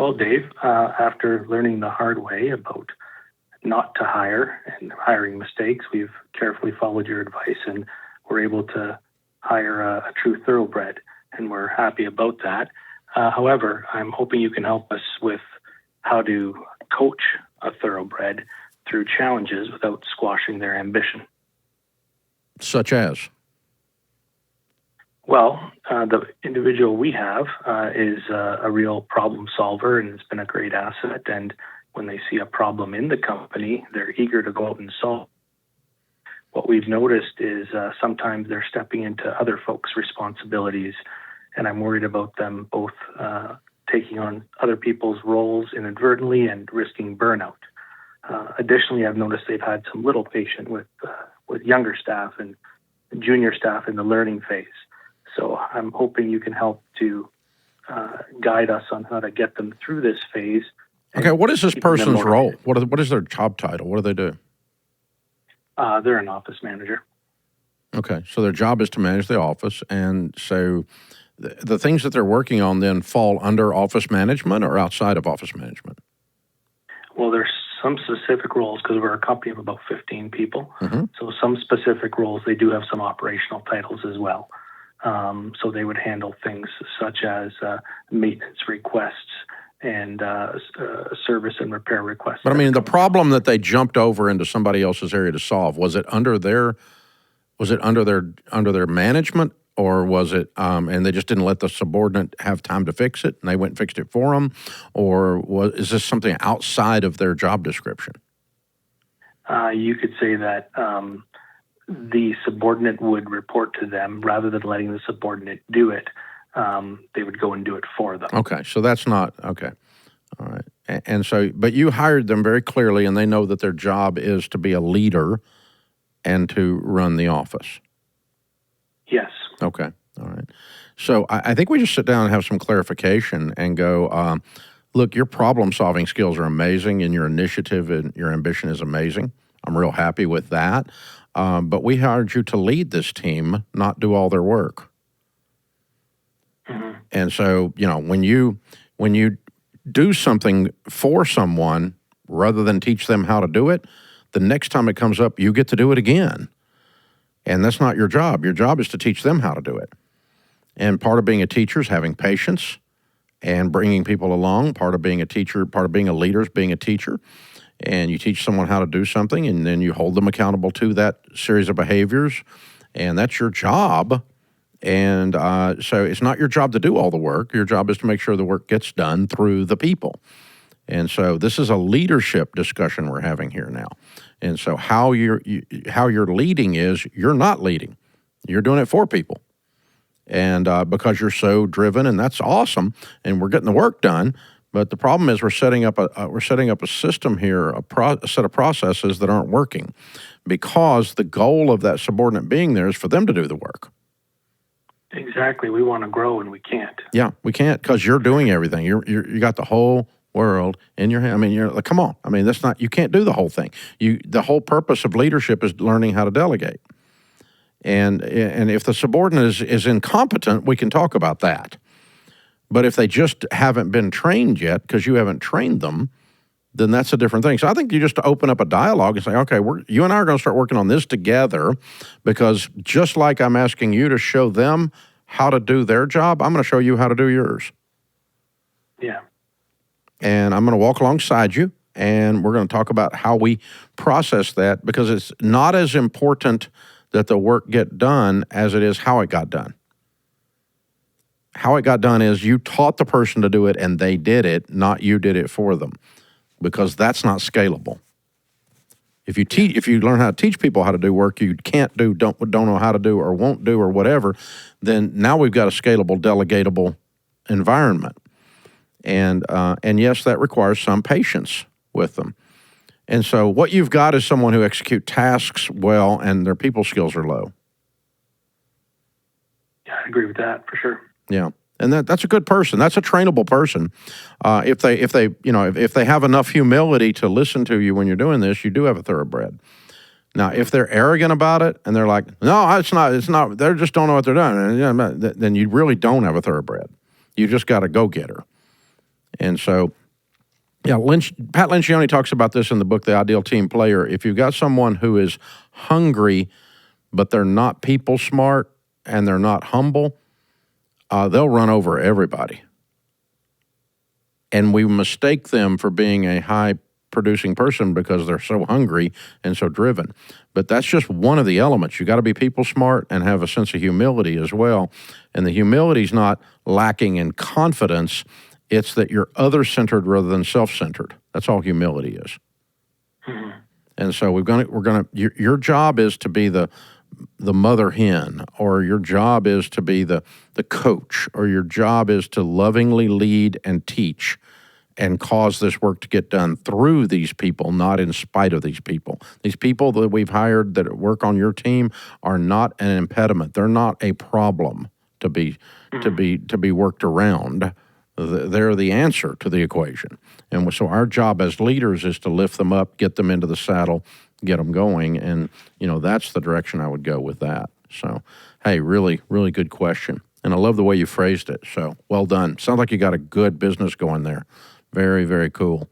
Well, Dave, after learning the hard way about not to hire and hiring mistakes, we've carefully followed your advice and we're able to hire a true thoroughbred, and we're happy about that. However, I'm hoping you can help us with how to coach a thoroughbred through challenges without squashing their ambition. Such as? Well, the individual we have is a real problem solver and has been a great asset. And when they see a problem in the company, they're eager to go out and solve. What we've noticed is sometimes they're stepping into other folks' responsibilities, and I'm worried about them both taking on other people's roles inadvertently and risking burnout. Additionally, I've noticed they've had some little patience with younger staff and junior staff in the learning phase. So I'm hoping you can help to guide us on how to get them through this phase. Okay, what is this person's role? What is their job title? What do they do? They're an office manager. Okay, so their job is to manage the office, and so the things that they're working on then fall under office management or outside of office management? Well, there's some specific roles because we're a company of about 15 people. Mm-hmm. So some specific roles, they do have some operational titles as well. So they would handle things such as maintenance requests and service and repair requests. But I mean, the problem that they jumped over into somebody else's area to solve, was it under their management, or was it and they just didn't let the subordinate have time to fix it and they went and fixed it for them, or is this something outside of their job description? You could say that the subordinate would report to them rather than letting the subordinate do it. They would go and do it for them. Okay, so that's not, okay. All right. And so, but you hired them very clearly, and they know that their job is to be a leader and to run the office. Yes. Okay, all right. So I think we just sit down and have some clarification and go, look, your problem-solving skills are amazing, and your initiative and your ambition is amazing. I'm real happy with that. But we hired you to lead this team, not do all their work. Mm-hmm. And so, you know, when you do something for someone rather than teach them how to do it, the next time it comes up, you get to do it again. And that's not your job. Your job is to teach them how to do it. And part of being a teacher is having patience and bringing people along. Part of being a teacher, part of being a leader is being a teacher. And you teach someone how to do something, and then you hold them accountable to that series of behaviors, and that's your job. And so it's not your job to do all the work. Your job is to make sure the work gets done through the people. And so this is a leadership discussion we're having here now. And so how you're leading is you're not leading. You're doing it for people. And because you're so driven, and that's awesome, and we're getting the work done. But the problem is we're setting up a system here, a set of processes that aren't working, because the goal of that subordinate being there is for them to do the work. Exactly. We want to grow and we can't. Yeah, we can't, because you're doing everything. You got the whole world in your hand. I mean, you're like, come on. I mean, you can't do the whole thing. The whole purpose of leadership is learning how to delegate. And if the subordinate is incompetent, we can talk about that. But if they just haven't been trained yet, because you haven't trained them, then that's a different thing. So I think you just open up a dialogue and say, okay, you and I are going to start working on this together, because just like I'm asking you to show them how to do their job, I'm going to show you how to do yours. Yeah. And I'm going to walk alongside you, and we're going to talk about how we process that, because it's not as important that the work get done as it is how it got done. How it got done is you taught the person to do it and they did it, not you did it for them, because that's not scalable. If you learn how to teach people how to do work you can't do, don't know how to do, or won't do, or whatever, then now we've got a scalable, delegatable environment. And yes, that requires some patience with them. And so what you've got is someone who executes tasks well and their people skills are low. Yeah, I agree with that for sure. Yeah, and that's a good person. That's a trainable person. If they have enough humility to listen to you when you're doing this, you do have a thoroughbred. Now, if they're arrogant about it and they're like, no, it's not, they just don't know what they're doing, then you really don't have a thoroughbred. You just got a go-getter. And so, yeah, Pat Lencioni talks about this in the book, The Ideal Team Player. If you've got someone who is hungry, but they're not people smart and they're not humble, they'll run over everybody. And we mistake them for being a high-producing person because they're so hungry and so driven. But that's just one of the elements. You got to be people smart and have a sense of humility as well. And the humility is not lacking in confidence. It's that you're other-centered rather than self-centered. That's all humility is. Mm-hmm. And so your job is to be the mother hen, or your job is to be the coach, or your job is to lovingly lead and teach and cause this work to get done through these people, not in spite of these people. These people that we've hired that work on your team are not an impediment. They're not a problem to be worked around. They're the answer to the equation. And so our job as leaders is to lift them up, get them into the saddle, get them going. And, that's the direction I would go with that. So, hey, really, really good question. And I love the way you phrased it. So well done. Sounds like you got a good business going there. Very, very cool.